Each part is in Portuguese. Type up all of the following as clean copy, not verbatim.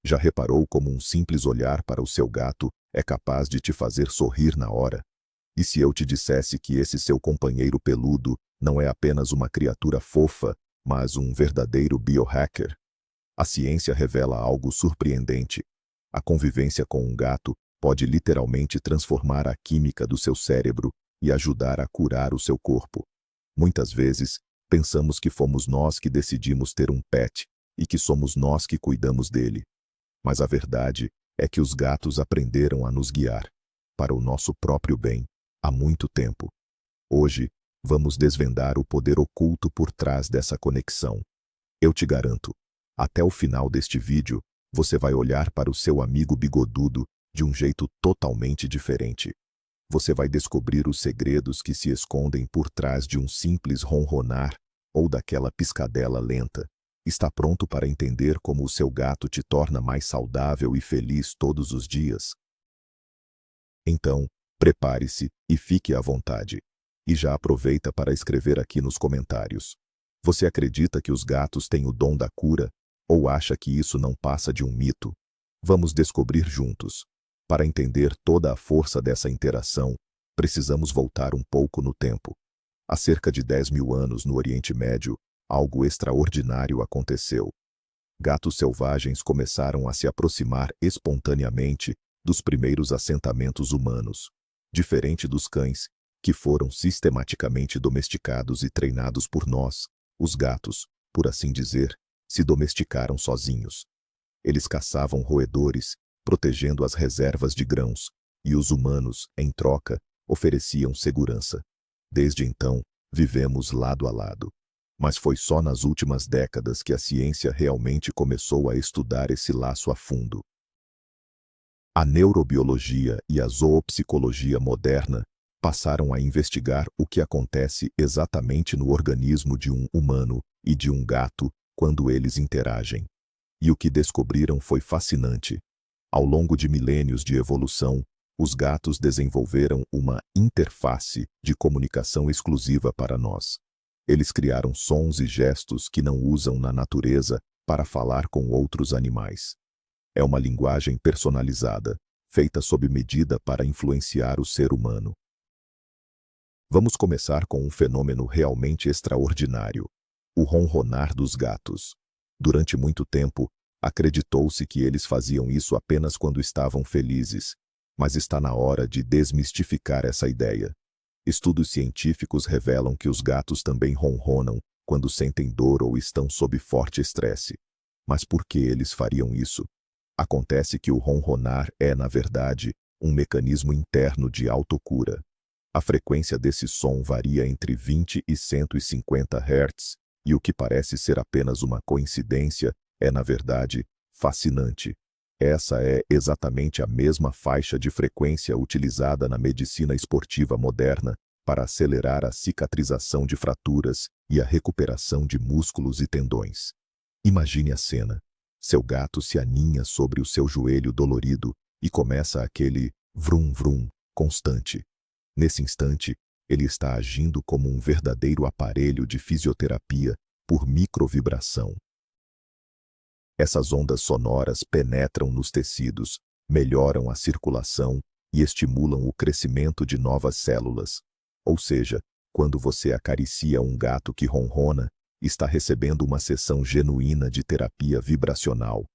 Já reparou como um simples olhar para o seu gato é capaz de te fazer sorrir na hora? E se eu te dissesse que esse seu companheiro peludo não é apenas uma criatura fofa, mas um verdadeiro biohacker? A ciência revela algo surpreendente. A convivência com um gato pode literalmente transformar a química do seu cérebro e ajudar a curar o seu corpo. Muitas vezes, pensamos que fomos nós que decidimos ter um pet e que somos nós que cuidamos dele. Mas a verdade é que os gatos aprenderam a nos guiar, para o nosso próprio bem, há muito tempo. Hoje, vamos desvendar o poder oculto por trás dessa conexão. Eu te garanto, até o final deste vídeo, você vai olhar para o seu amigo bigodudo de um jeito totalmente diferente. Você vai descobrir os segredos que se escondem por trás de um simples ronronar ou daquela piscadela lenta. Está pronto para entender como o seu gato te torna mais saudável e feliz todos os dias? Então, prepare-se e fique à vontade. E já aproveita para escrever aqui nos comentários. Você acredita que os gatos têm o dom da cura? Ou acha que isso não passa de um mito? Vamos descobrir juntos. Para entender toda a força dessa interação, precisamos voltar um pouco no tempo. Há cerca de 10.000 anos no Oriente Médio, algo extraordinário aconteceu. Gatos selvagens começaram a se aproximar espontaneamente dos primeiros assentamentos humanos. Diferente dos cães, que foram sistematicamente domesticados e treinados por nós, os gatos, por assim dizer, se domesticaram sozinhos. Eles caçavam roedores, protegendo as reservas de grãos, e os humanos, em troca, ofereciam segurança. Desde então, vivemos lado a lado. Mas foi só nas últimas décadas que a ciência realmente começou a estudar esse laço a fundo. A neurobiologia e a zoopsicologia moderna passaram a investigar o que acontece exatamente no organismo de um humano e de um gato quando eles interagem. E o que descobriram foi fascinante. Ao longo de milênios de evolução, os gatos desenvolveram uma interface de comunicação exclusiva para nós. Eles criaram sons e gestos que não usam na natureza para falar com outros animais. É uma linguagem personalizada, feita sob medida para influenciar o ser humano. Vamos começar com um fenômeno realmente extraordinário: o ronronar dos gatos. Durante muito tempo, acreditou-se que eles faziam isso apenas quando estavam felizes, mas está na hora de desmistificar essa ideia. Estudos científicos revelam que os gatos também ronronam quando sentem dor ou estão sob forte estresse. Mas por que eles fariam isso? Acontece que o ronronar é, na verdade, um mecanismo interno de autocura. A frequência desse som varia entre 20 e 150 Hz, e o que parece ser apenas uma coincidência é, na verdade, fascinante. Essa é exatamente a mesma faixa de frequência utilizada na medicina esportiva moderna para acelerar a cicatrização de fraturas e a recuperação de músculos e tendões. Imagine a cena. Seu gato se aninha sobre o seu joelho dolorido e começa aquele vrum-vrum constante. Nesse instante, ele está agindo como um verdadeiro aparelho de fisioterapia por microvibração. Essas ondas sonoras penetram nos tecidos, melhoram a circulação e estimulam o crescimento de novas células. Ou seja, quando você acaricia um gato que ronrona, está recebendo uma sessão genuína de terapia vibracional.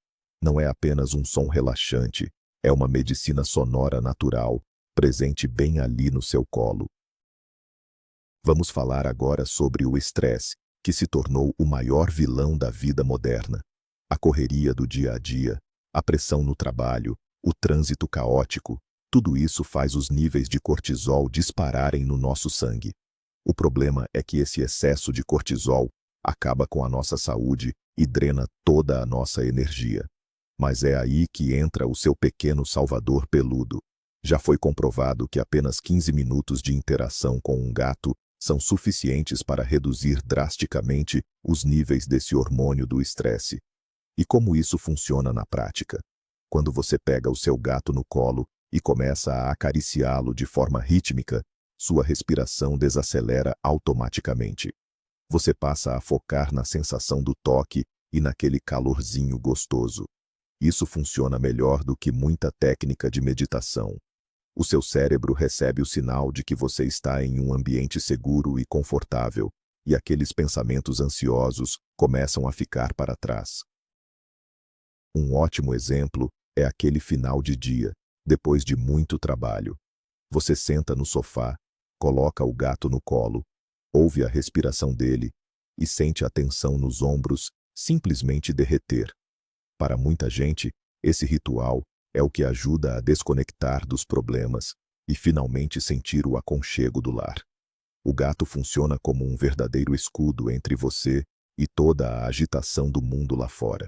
Não é apenas um som relaxante, é uma medicina sonora natural, presente bem ali no seu colo. Vamos falar agora sobre o estresse, que se tornou o maior vilão da vida moderna. A correria do dia a dia, a pressão no trabalho, o trânsito caótico, tudo isso faz os níveis de cortisol dispararem no nosso sangue. O problema é que esse excesso de cortisol acaba com a nossa saúde e drena toda a nossa energia. Mas é aí que entra o seu pequeno salvador peludo. Já foi comprovado que apenas 15 minutos de interação com um gato são suficientes para reduzir drasticamente os níveis desse hormônio do estresse. E como isso funciona na prática? Quando você pega o seu gato no colo e começa a acariciá-lo de forma rítmica, sua respiração desacelera automaticamente. Você passa a focar na sensação do toque e naquele calorzinho gostoso. Isso funciona melhor do que muita técnica de meditação. O seu cérebro recebe o sinal de que você está em um ambiente seguro e confortável, e aqueles pensamentos ansiosos começam a ficar para trás. Um ótimo exemplo é aquele final de dia, depois de muito trabalho. Você senta no sofá, coloca o gato no colo, ouve a respiração dele e sente a tensão nos ombros simplesmente derreter. Para muita gente, esse ritual é o que ajuda a desconectar dos problemas e finalmente sentir o aconchego do lar. O gato funciona como um verdadeiro escudo entre você e toda a agitação do mundo lá fora.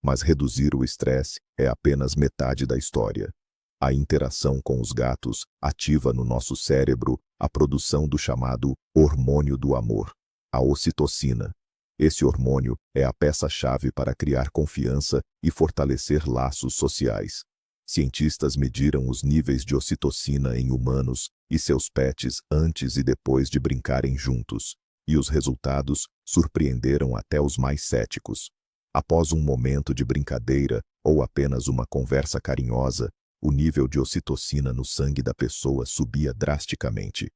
Mas reduzir o estresse é apenas metade da história. A interação com os gatos ativa no nosso cérebro a produção do chamado hormônio do amor, a ocitocina. Esse hormônio é a peça-chave para criar confiança e fortalecer laços sociais. Cientistas mediram os níveis de ocitocina em humanos e seus pets antes e depois de brincarem juntos, e os resultados surpreenderam até os mais céticos. Após um momento de brincadeira ou apenas uma conversa carinhosa, o nível de ocitocina no sangue da pessoa subia drasticamente.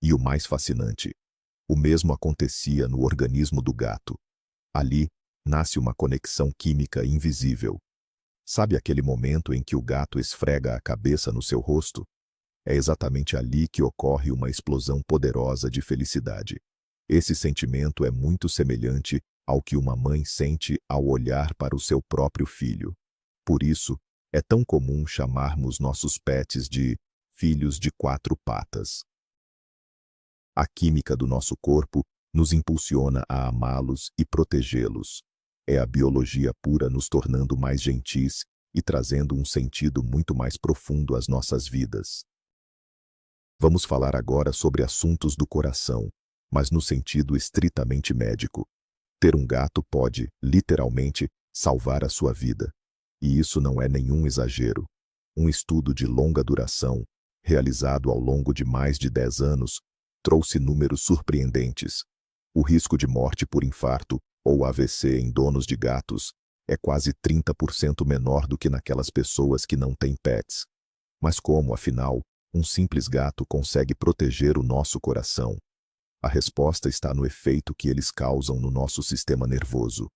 E o mais fascinante, o mesmo acontecia no organismo do gato. Ali, nasce uma conexão química invisível. Sabe aquele momento em que o gato esfrega a cabeça no seu rosto? É exatamente ali que ocorre uma explosão poderosa de felicidade. Esse sentimento é muito semelhante ao que uma mãe sente ao olhar para o seu próprio filho. Por isso, é tão comum chamarmos nossos pets de filhos de quatro patas. A química do nosso corpo nos impulsiona a amá-los e protegê-los. É a biologia pura nos tornando mais gentis e trazendo um sentido muito mais profundo às nossas vidas. Vamos falar agora sobre assuntos do coração, mas no sentido estritamente médico. Ter um gato pode, literalmente, salvar a sua vida. E isso não é nenhum exagero. Um estudo de longa duração, realizado ao longo de mais de 10 anos, trouxe números surpreendentes. O risco de morte por infarto ou AVC em donos de gatos é quase 30% menor do que naquelas pessoas que não têm pets. Mas como, afinal, um simples gato consegue proteger o nosso coração? A resposta está no efeito que eles causam no nosso sistema nervoso.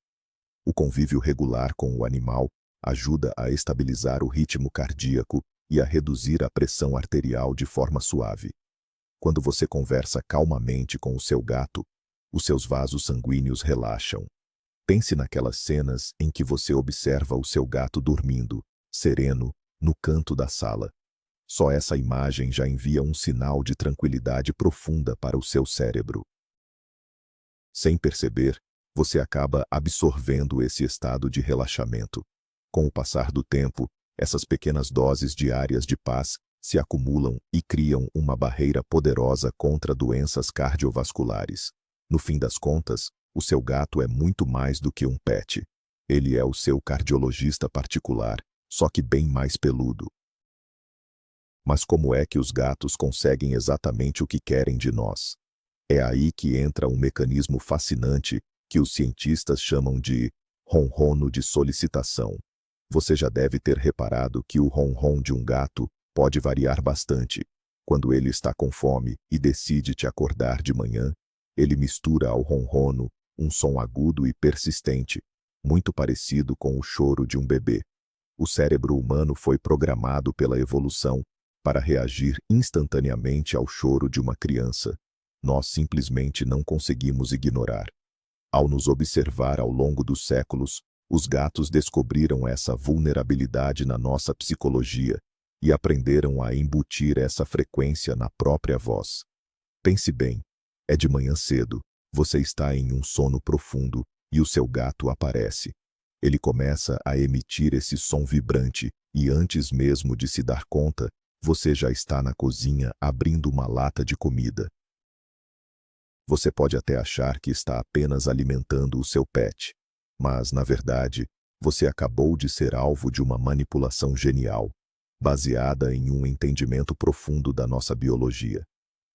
O convívio regular com o animal ajuda a estabilizar o ritmo cardíaco e a reduzir a pressão arterial de forma suave. Quando você conversa calmamente com o seu gato, os seus vasos sanguíneos relaxam. Pense naquelas cenas em que você observa o seu gato dormindo, sereno, no canto da sala. Só essa imagem já envia um sinal de tranquilidade profunda para o seu cérebro. Sem perceber, você acaba absorvendo esse estado de relaxamento. Com o passar do tempo, essas pequenas doses diárias de paz se acumulam e criam uma barreira poderosa contra doenças cardiovasculares. No fim das contas, o seu gato é muito mais do que um pet. Ele é o seu cardiologista particular, só que bem mais peludo. Mas como é que os gatos conseguem exatamente o que querem de nós? É aí que entra um mecanismo fascinante que os cientistas chamam de ronrono de solicitação. Você já deve ter reparado que o ronron de um gato pode variar bastante. Quando ele está com fome e decide te acordar de manhã, ele mistura ao ronrono um som agudo e persistente, muito parecido com o choro de um bebê. O cérebro humano foi programado pela evolução para reagir instantaneamente ao choro de uma criança. Nós simplesmente não conseguimos ignorar. Ao nos observar ao longo dos séculos, os gatos descobriram essa vulnerabilidade na nossa psicologia e aprenderam a embutir essa frequência na própria voz. Pense bem, é de manhã cedo, você está em um sono profundo e o seu gato aparece. Ele começa a emitir esse som vibrante e antes mesmo de se dar conta, você já está na cozinha abrindo uma lata de comida. Você pode até achar que está apenas alimentando o seu pet, mas, na verdade, você acabou de ser alvo de uma manipulação genial, baseada em um entendimento profundo da nossa biologia.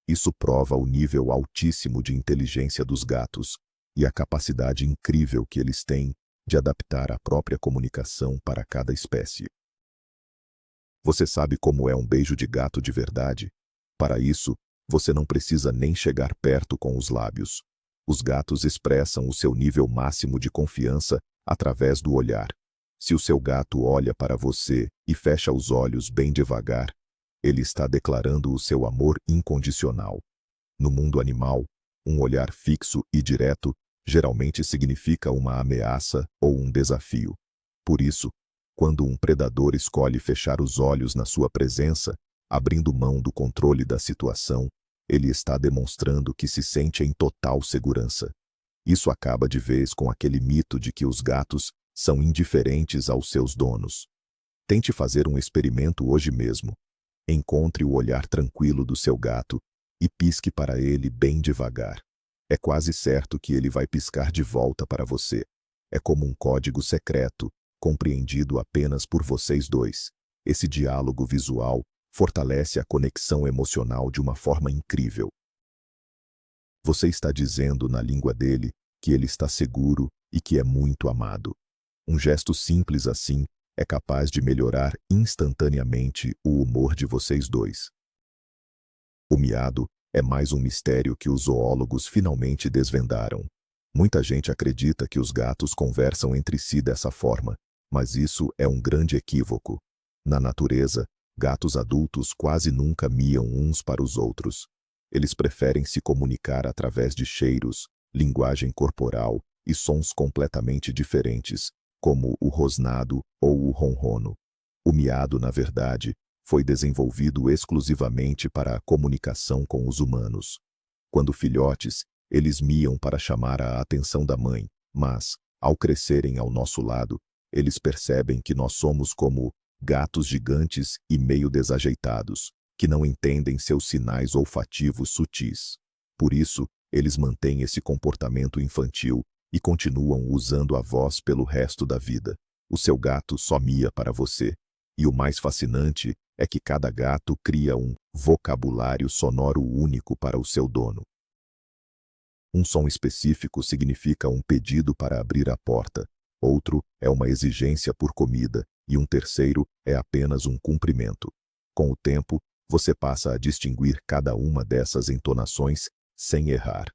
Isso prova o nível altíssimo de inteligência dos gatos e a capacidade incrível que eles têm de adaptar a própria comunicação para cada espécie. Você sabe como é um beijo de gato de verdade? Para isso, você não precisa nem chegar perto com os lábios. Os gatos expressam o seu nível máximo de confiança através do olhar. Se o seu gato olha para você e fecha os olhos bem devagar, ele está declarando o seu amor incondicional. No mundo animal, um olhar fixo e direto geralmente significa uma ameaça ou um desafio. Por isso, quando um predador escolhe fechar os olhos na sua presença, abrindo mão do controle da situação, ele está demonstrando que se sente em total segurança. Isso acaba de vez com aquele mito de que os gatos são indiferentes aos seus donos. Tente fazer um experimento hoje mesmo. Encontre o olhar tranquilo do seu gato e pisque para ele bem devagar. É quase certo que ele vai piscar de volta para você. É como um código secreto, compreendido apenas por vocês dois. Esse diálogo visual fortalece a conexão emocional de uma forma incrível. Você está dizendo na língua dele que ele está seguro e que é muito amado. Um gesto simples assim é capaz de melhorar instantaneamente o humor de vocês dois. O miado é mais um mistério que os zoólogos finalmente desvendaram. Muita gente acredita que os gatos conversam entre si dessa forma, mas isso é um grande equívoco. Na natureza, gatos adultos quase nunca miam uns para os outros. Eles preferem se comunicar através de cheiros, linguagem corporal e sons completamente diferentes, como o rosnado ou o ronrono. O miado, na verdade, foi desenvolvido exclusivamente para a comunicação com os humanos. Quando filhotes, eles miam para chamar a atenção da mãe, mas, ao crescerem ao nosso lado, eles percebem que nós somos como gatos gigantes e meio desajeitados, que não entendem seus sinais olfativos sutis. Por isso, eles mantêm esse comportamento infantil e continuam usando a voz pelo resto da vida. O seu gato só mia para você. E o mais fascinante é que cada gato cria um vocabulário sonoro único para o seu dono. Um som específico significa um pedido para abrir a porta, outro é uma exigência por comida e um terceiro é apenas um cumprimento. Com o tempo, você passa a distinguir cada uma dessas entonações sem errar.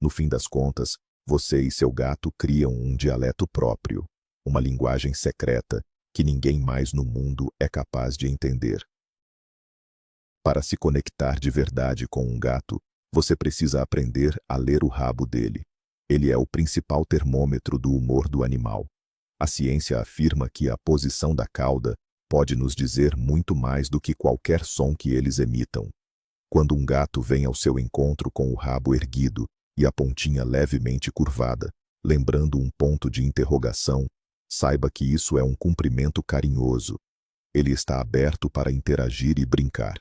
No fim das contas, você e seu gato criam um dialeto próprio, uma linguagem secreta que ninguém mais no mundo é capaz de entender. Para se conectar de verdade com um gato, você precisa aprender a ler o rabo dele. Ele é o principal termômetro do humor do animal. A ciência afirma que a posição da cauda pode nos dizer muito mais do que qualquer som que eles emitam. Quando um gato vem ao seu encontro com o rabo erguido e a pontinha levemente curvada, lembrando um ponto de interrogação, saiba que isso é um cumprimento carinhoso. Ele está aberto para interagir e brincar.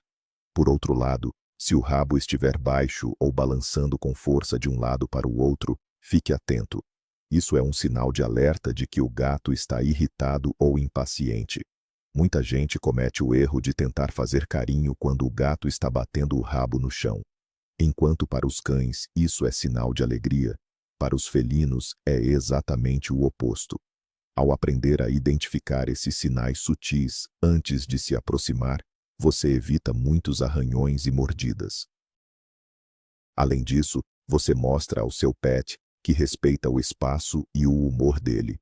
Por outro lado, se o rabo estiver baixo ou balançando com força de um lado para o outro, fique atento. Isso é um sinal de alerta de que o gato está irritado ou impaciente. Muita gente comete o erro de tentar fazer carinho quando o gato está batendo o rabo no chão. Enquanto para os cães isso é sinal de alegria, para os felinos é exatamente o oposto. Ao aprender a identificar esses sinais sutis antes de se aproximar, você evita muitos arranhões e mordidas. Além disso, você mostra ao seu pet que respeita o espaço e o humor dele.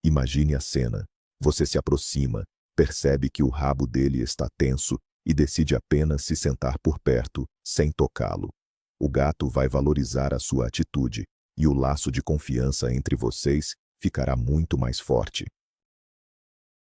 Imagine a cena. Você se aproxima, percebe que o rabo dele está tenso e decide apenas se sentar por perto, sem tocá-lo. O gato vai valorizar a sua atitude, e o laço de confiança entre vocês ficará muito mais forte.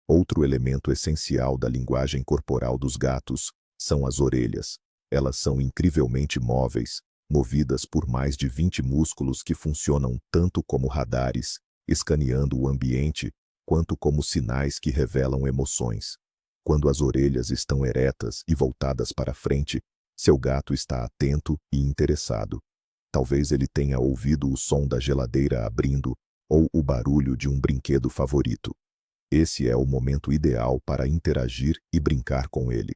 Outro elemento essencial da linguagem corporal dos gatos são as orelhas. Elas são incrivelmente móveis, movidas por mais de 20 músculos que funcionam tanto como radares, escaneando o ambiente, quanto como sinais que revelam emoções. Quando as orelhas estão eretas e voltadas para frente, seu gato está atento e interessado. Talvez ele tenha ouvido o som da geladeira abrindo ou o barulho de um brinquedo favorito. Esse é o momento ideal para interagir e brincar com ele.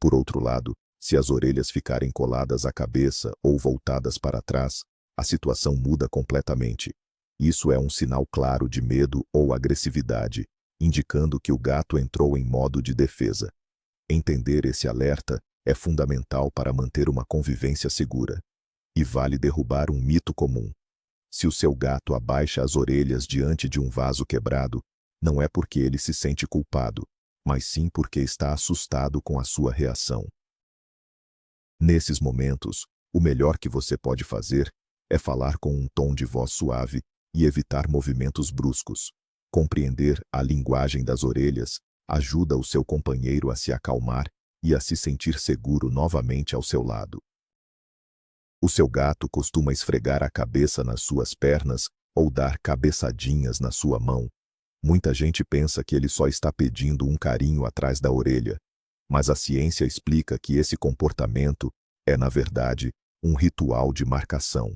Por outro lado, se as orelhas ficarem coladas à cabeça ou voltadas para trás, a situação muda completamente. Isso é um sinal claro de medo ou agressividade, indicando que o gato entrou em modo de defesa. Entender esse alerta é fundamental para manter uma convivência segura. E vale derrubar um mito comum. Se o seu gato abaixa as orelhas diante de um vaso quebrado, não é porque ele se sente culpado, mas sim porque está assustado com a sua reação. Nesses momentos, o melhor que você pode fazer é falar com um tom de voz suave e evitar movimentos bruscos. Compreender a linguagem das orelhas ajuda o seu companheiro a se acalmar e a se sentir seguro novamente ao seu lado. O seu gato costuma esfregar a cabeça nas suas pernas ou dar cabeçadinhas na sua mão. Muita gente pensa que ele só está pedindo um carinho atrás da orelha, mas a ciência explica que esse comportamento é, na verdade, um ritual de marcação.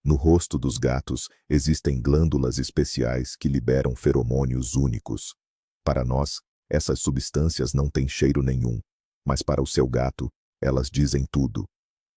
No rosto dos gatos existem glândulas especiais que liberam feromônios únicos. Para nós, essas substâncias não têm cheiro nenhum, mas para o seu gato, elas dizem tudo.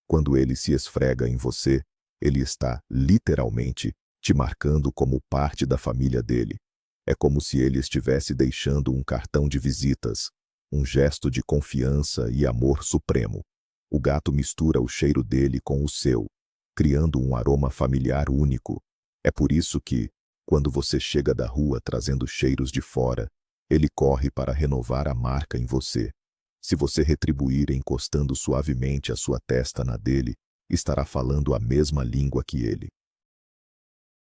Quando ele se esfrega em você, ele está, literalmente, te marcando como parte da família dele. É como se ele estivesse deixando um cartão de visitas, um gesto de confiança e amor supremo. O gato mistura o cheiro dele com o seu, criando um aroma familiar único. É por isso que, quando você chega da rua trazendo cheiros de fora, ele corre para renovar a marca em você. Se você retribuir encostando suavemente a sua testa na dele, estará falando a mesma língua que ele.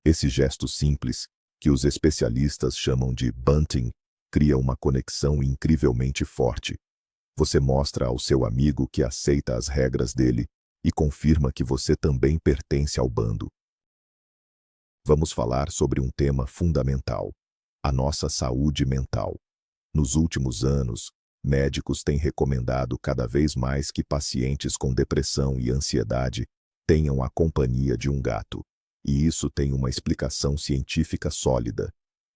Esse gesto simples, que os especialistas chamam de bunting, cria uma conexão incrivelmente forte. Você mostra ao seu amigo que aceita as regras dele e confirma que você também pertence ao bando. Vamos falar sobre um tema fundamental: a nossa saúde mental. Nos últimos anos, médicos têm recomendado cada vez mais que pacientes com depressão e ansiedade tenham a companhia de um gato. E isso tem uma explicação científica sólida.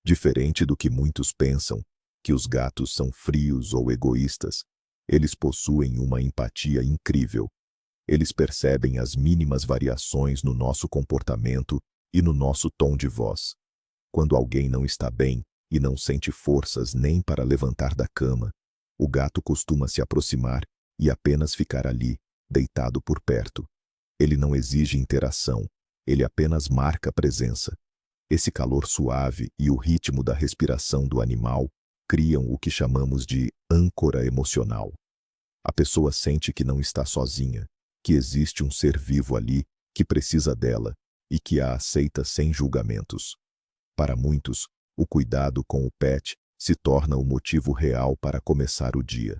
Diferente do que muitos pensam, que os gatos são frios ou egoístas, eles possuem uma empatia incrível. Eles percebem as mínimas variações no nosso comportamento e no nosso tom de voz. Quando alguém não está bem e não sente forças nem para levantar da cama, o gato costuma se aproximar e apenas ficar ali, deitado por perto. Ele não exige interação, ele apenas marca presença. Esse calor suave e o ritmo da respiração do animal criam o que chamamos de âncora emocional. A pessoa sente que não está sozinha, que existe um ser vivo ali que precisa dela e que a aceita sem julgamentos. Para muitos, o cuidado com o pet se torna o motivo real para começar o dia.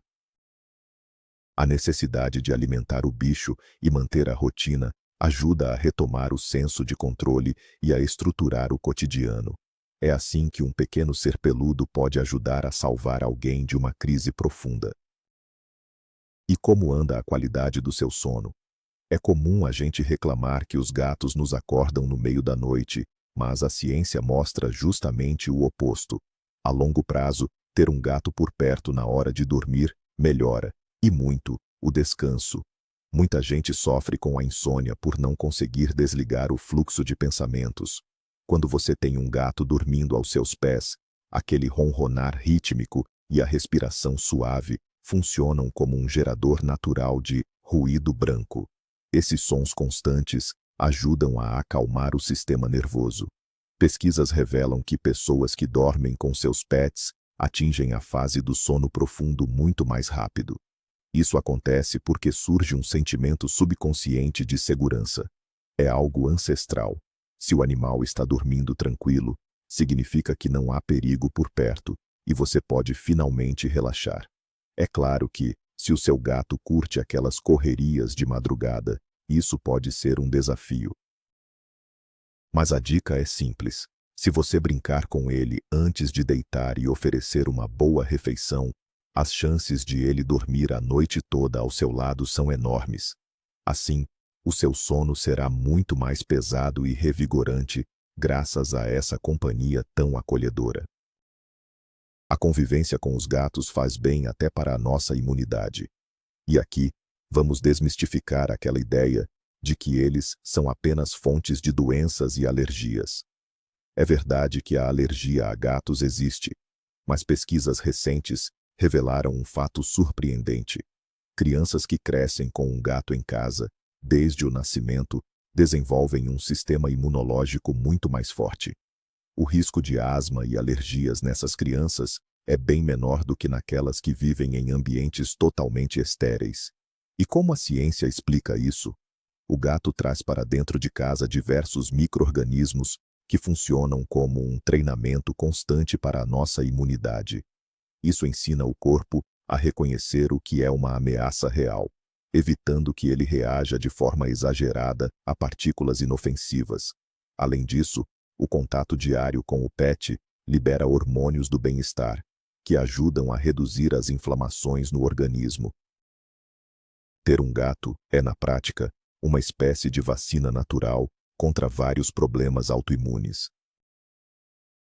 A necessidade de alimentar o bicho e manter a rotina ajuda a retomar o senso de controle e a estruturar o cotidiano. É assim que um pequeno ser peludo pode ajudar a salvar alguém de uma crise profunda. E como anda a qualidade do seu sono? É comum a gente reclamar que os gatos nos acordam no meio da noite, mas a ciência mostra justamente o oposto. A longo prazo, ter um gato por perto na hora de dormir melhora, e muito, o descanso. Muita gente sofre com a insônia por não conseguir desligar o fluxo de pensamentos. Quando você tem um gato dormindo aos seus pés, aquele ronronar rítmico e a respiração suave funcionam como um gerador natural de ruído branco. Esses sons constantes ajudam a acalmar o sistema nervoso. Pesquisas revelam que pessoas que dormem com seus pets atingem a fase do sono profundo muito mais rápido. Isso acontece porque surge um sentimento subconsciente de segurança. É algo ancestral. Se o animal está dormindo tranquilo, significa que não há perigo por perto e você pode finalmente relaxar. É claro que, se o seu gato curte aquelas correrias de madrugada, isso pode ser um desafio. Mas a dica é simples. Se você brincar com ele antes de deitar e oferecer uma boa refeição, as chances de ele dormir a noite toda ao seu lado são enormes. Assim, o seu sono será muito mais pesado e revigorante graças a essa companhia tão acolhedora. A convivência com os gatos faz bem até para a nossa imunidade. E aqui, vamos desmistificar aquela ideia de que eles são apenas fontes de doenças e alergias. É verdade que a alergia a gatos existe, mas pesquisas recentes revelaram um fato surpreendente. Crianças que crescem com um gato em casa, desde o nascimento, desenvolvem um sistema imunológico muito mais forte. O risco de asma e alergias nessas crianças é bem menor do que naquelas que vivem em ambientes totalmente estéreis. E como a ciência explica isso? O gato traz para dentro de casa diversos micro-organismos que funcionam como um treinamento constante para a nossa imunidade. Isso ensina o corpo a reconhecer o que é uma ameaça real, evitando que ele reaja de forma exagerada a partículas inofensivas. Além disso, o contato diário com o pet libera hormônios do bem-estar, que ajudam a reduzir as inflamações no organismo. Ter um gato é, na prática, uma espécie de vacina natural contra vários problemas autoimunes.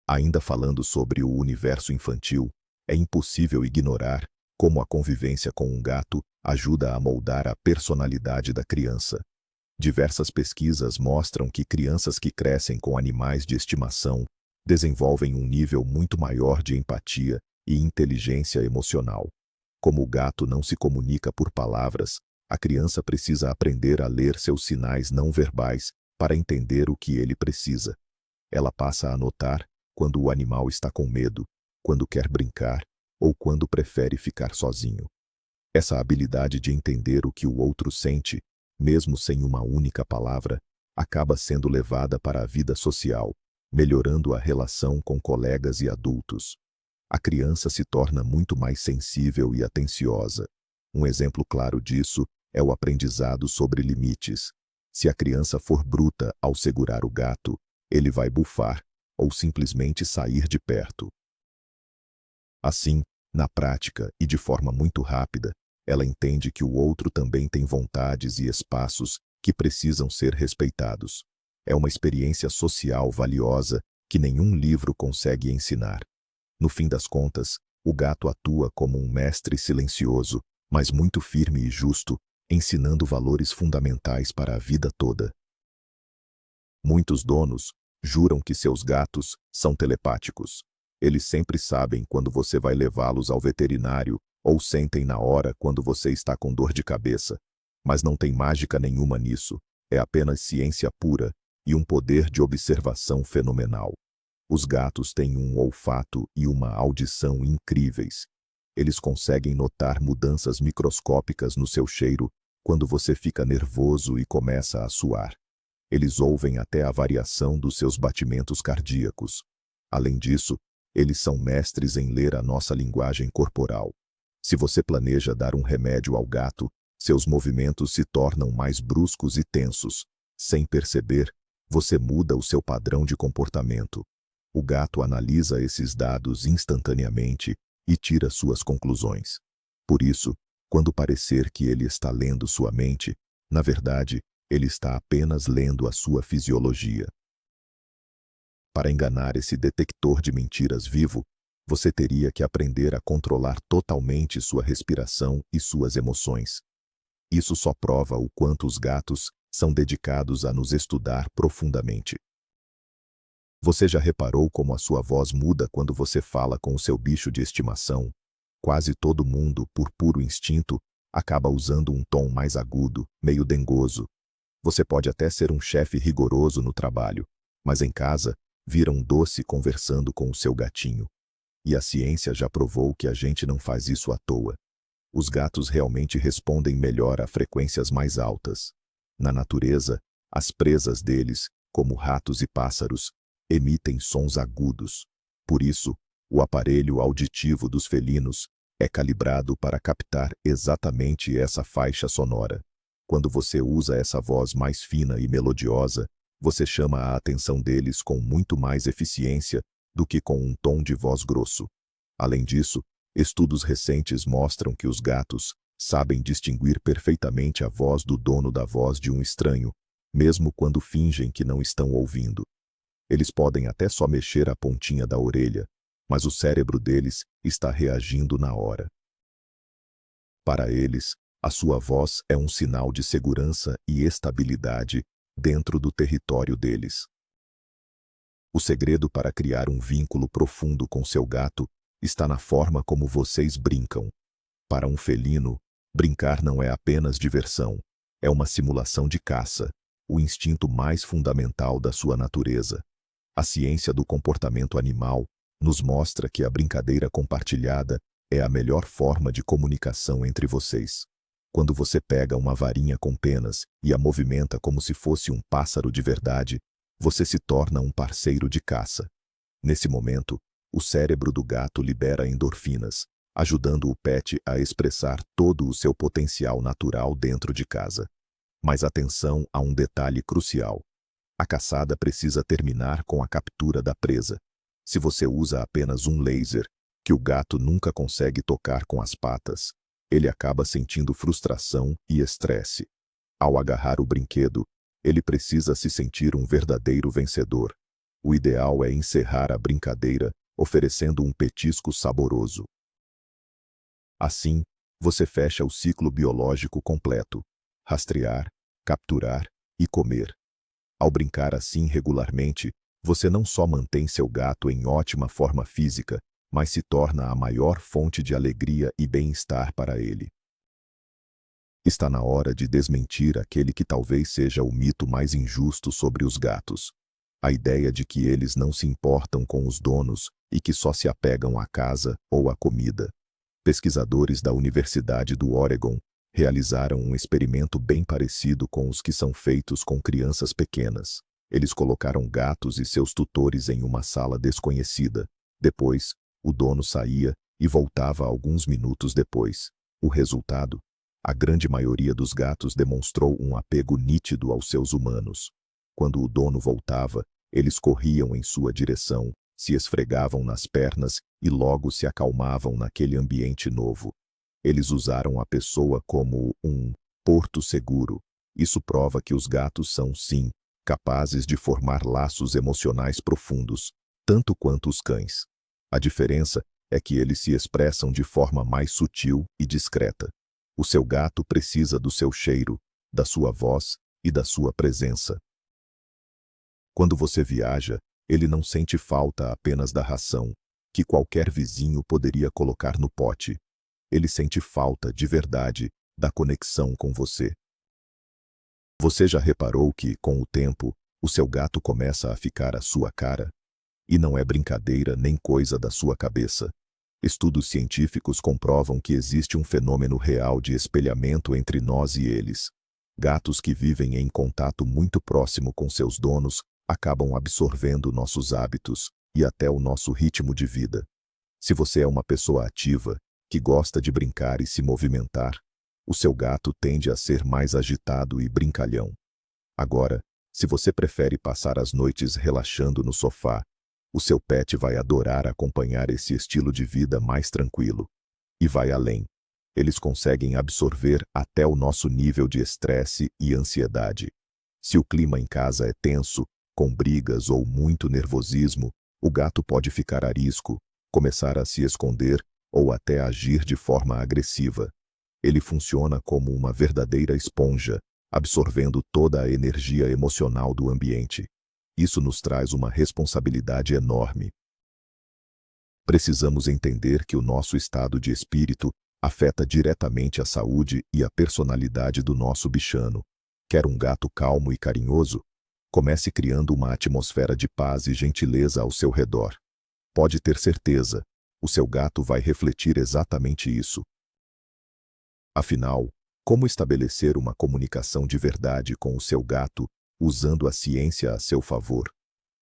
Ainda falando sobre o universo infantil, é impossível ignorar como a convivência com um gato ajuda a moldar a personalidade da criança. Diversas pesquisas mostram que crianças que crescem com animais de estimação desenvolvem um nível muito maior de empatia e inteligência emocional. Como o gato não se comunica por palavras, a criança precisa aprender a ler seus sinais não verbais para entender o que ele precisa. Ela passa a notar quando o animal está com medo, quando quer brincar ou quando prefere ficar sozinho. Essa habilidade de entender o que o outro sente, mesmo sem uma única palavra, acaba sendo levada para a vida social, melhorando a relação com colegas e adultos. A criança se torna muito mais sensível e atenciosa. Um exemplo claro disso é o aprendizado sobre limites. Se a criança for bruta ao segurar o gato, ele vai bufar ou simplesmente sair de perto. Assim, na prática e de forma muito rápida, ela entende que o outro também tem vontades e espaços que precisam ser respeitados. É uma experiência social valiosa que nenhum livro consegue ensinar. No fim das contas, o gato atua como um mestre silencioso, mas muito firme e justo, ensinando valores fundamentais para a vida toda. Muitos donos juram que seus gatos são telepáticos. Eles sempre sabem quando você vai levá-los ao veterinário ou sentem na hora quando você está com dor de cabeça. Mas não tem mágica nenhuma nisso. É apenas ciência pura e um poder de observação fenomenal. Os gatos têm um olfato e uma audição incríveis. Eles conseguem notar mudanças microscópicas no seu cheiro quando você fica nervoso e começa a suar. Eles ouvem até a variação dos seus batimentos cardíacos. Além disso, eles são mestres em ler a nossa linguagem corporal. Se você planeja dar um remédio ao gato, seus movimentos se tornam mais bruscos e tensos. Sem perceber, você muda o seu padrão de comportamento. O gato analisa esses dados instantaneamente e tira suas conclusões. Por isso, quando parecer que ele está lendo sua mente, na verdade, ele está apenas lendo a sua fisiologia. Para enganar esse detector de mentiras vivo, você teria que aprender a controlar totalmente sua respiração e suas emoções. Isso só prova o quanto os gatos são dedicados a nos estudar profundamente. Você já reparou como a sua voz muda quando você fala com o seu bicho de estimação? Quase todo mundo, por puro instinto, acaba usando um tom mais agudo, meio dengoso. Você pode até ser um chefe rigoroso no trabalho, mas em casa, vira um doce conversando com o seu gatinho. E a ciência já provou que a gente não faz isso à toa. Os gatos realmente respondem melhor a frequências mais altas. Na natureza, as presas deles, como ratos e pássaros, emitem sons agudos. Por isso, o aparelho auditivo dos felinos é calibrado para captar exatamente essa faixa sonora. Quando você usa essa voz mais fina e melodiosa, você chama a atenção deles com muito mais eficiência do que com um tom de voz grosso. Além disso, estudos recentes mostram que os gatos sabem distinguir perfeitamente a voz do dono da voz de um estranho, mesmo quando fingem que não estão ouvindo. Eles podem até só mexer a pontinha da orelha, mas o cérebro deles está reagindo na hora. Para eles, a sua voz é um sinal de segurança e estabilidade dentro do território deles. O segredo para criar um vínculo profundo com seu gato está na forma como vocês brincam. Para um felino, brincar não é apenas diversão, é uma simulação de caça, o instinto mais fundamental da sua natureza. A ciência do comportamento animal nos mostra que a brincadeira compartilhada é a melhor forma de comunicação entre vocês. Quando você pega uma varinha com penas e a movimenta como se fosse um pássaro de verdade, você se torna um parceiro de caça. Nesse momento, o cérebro do gato libera endorfinas, ajudando o pet a expressar todo o seu potencial natural dentro de casa. Mas atenção a um detalhe crucial. A caçada precisa terminar com a captura da presa. Se você usa apenas um laser, que o gato nunca consegue tocar com as patas, ele acaba sentindo frustração e estresse. Ao agarrar o brinquedo, ele precisa se sentir um verdadeiro vencedor. O ideal é encerrar a brincadeira oferecendo um petisco saboroso. Assim, você fecha o ciclo biológico completo: rastrear, capturar e comer. Ao brincar assim regularmente, você não só mantém seu gato em ótima forma física, mas se torna a maior fonte de alegria e bem-estar para ele. Está na hora de desmentir aquele que talvez seja o mito mais injusto sobre os gatos: a ideia de que eles não se importam com os donos e que só se apegam à casa ou à comida. Pesquisadores da Universidade do Oregon realizaram um experimento bem parecido com os que são feitos com crianças pequenas. Eles colocaram gatos e seus tutores em uma sala desconhecida. Depois, o dono saía e voltava alguns minutos depois. O resultado? A grande maioria dos gatos demonstrou um apego nítido aos seus humanos. Quando o dono voltava, eles corriam em sua direção, se esfregavam nas pernas e logo se acalmavam naquele ambiente novo. Eles usaram a pessoa como um porto seguro. Isso prova que os gatos são, sim, capazes de formar laços emocionais profundos, tanto quanto os cães. A diferença é que eles se expressam de forma mais sutil e discreta. O seu gato precisa do seu cheiro, da sua voz e da sua presença. Quando você viaja, ele não sente falta apenas da ração, que qualquer vizinho poderia colocar no pote. Ele sente falta, de verdade, da conexão com você. Você já reparou que, com o tempo, o seu gato começa a ficar à sua cara? E não é brincadeira nem coisa da sua cabeça. Estudos científicos comprovam que existe um fenômeno real de espelhamento entre nós e eles. Gatos que vivem em contato muito próximo com seus donos acabam absorvendo nossos hábitos e até o nosso ritmo de vida. Se você é uma pessoa ativa, que gosta de brincar e se movimentar, o seu gato tende a ser mais agitado e brincalhão. Agora, se você prefere passar as noites relaxando no sofá, o seu pet vai adorar acompanhar esse estilo de vida mais tranquilo. E vai além. Eles conseguem absorver até o nosso nível de estresse e ansiedade. Se o clima em casa é tenso, com brigas ou muito nervosismo, o gato pode ficar arisco, começar a se esconder ou até agir de forma agressiva. Ele funciona como uma verdadeira esponja, absorvendo toda a energia emocional do ambiente. Isso nos traz uma responsabilidade enorme. Precisamos entender que o nosso estado de espírito afeta diretamente a saúde e a personalidade do nosso bichano. Quer um gato calmo e carinhoso? Comece criando uma atmosfera de paz e gentileza ao seu redor. Pode ter certeza, o seu gato vai refletir exatamente isso. Afinal, como estabelecer uma comunicação de verdade com o seu gato, usando a ciência a seu favor?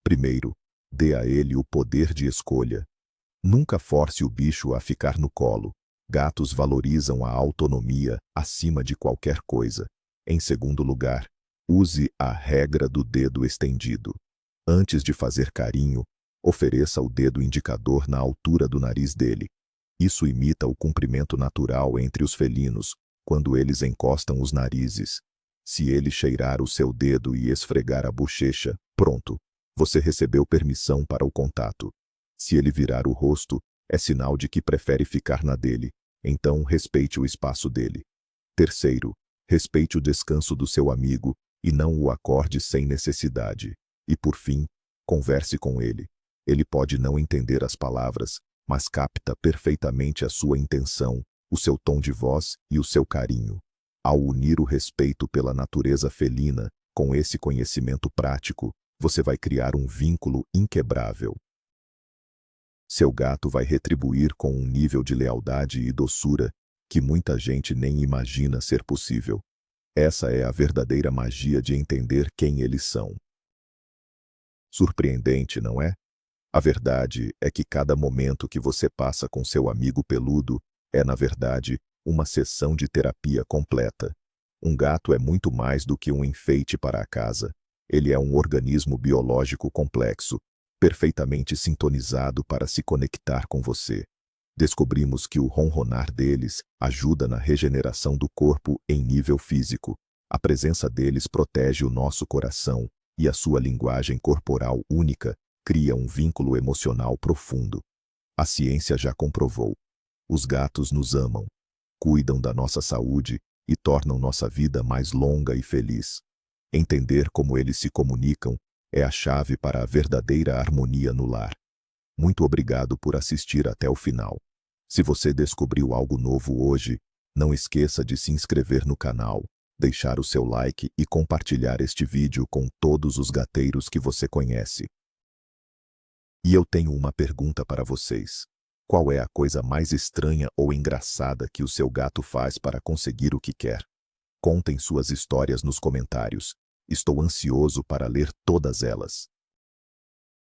Primeiro, dê a ele o poder de escolha. Nunca force o bicho a ficar no colo. Gatos valorizam a autonomia acima de qualquer coisa. Em segundo lugar, use a regra do dedo estendido. Antes de fazer carinho, ofereça o dedo indicador na altura do nariz dele. Isso imita o comprimento natural entre os felinos, quando eles encostam os narizes. Se ele cheirar o seu dedo e esfregar a bochecha, pronto, você recebeu permissão para o contato. Se ele virar o rosto, é sinal de que prefere ficar na dele, então respeite o espaço dele. Terceiro, respeite o descanso do seu amigo e não o acorde sem necessidade. E por fim, Converse com ele. Ele pode não entender as palavras, mas capta perfeitamente a sua intenção, o seu tom de voz e o seu carinho. Ao unir o respeito pela natureza felina com esse conhecimento prático, você vai criar um vínculo inquebrável. Seu gato vai retribuir com um nível de lealdade e doçura que muita gente nem imagina ser possível. Essa é a verdadeira magia de entender quem eles são. Surpreendente, não é? A verdade é que cada momento que você passa com seu amigo peludo é, na verdade, uma sessão de terapia completa. Um gato é muito mais do que um enfeite para a casa. Ele é um organismo biológico complexo, perfeitamente sintonizado para se conectar com você. Descobrimos que o ronronar deles ajuda na regeneração do corpo em nível físico. A presença deles protege o nosso coração e a sua linguagem corporal única cria um vínculo emocional profundo. A ciência já comprovou. Os gatos nos amam, cuidam da nossa saúde e tornam nossa vida mais longa e feliz. Entender como eles se comunicam é a chave para a verdadeira harmonia no lar. Muito obrigado por assistir até o final. Se você descobriu algo novo hoje, não esqueça de se inscrever no canal, deixar o seu like e compartilhar este vídeo com todos os gateiros que você conhece. E eu tenho uma pergunta para vocês. Qual é a coisa mais estranha ou engraçada que o seu gato faz para conseguir o que quer? Contem suas histórias nos comentários. Estou ansioso para ler todas elas.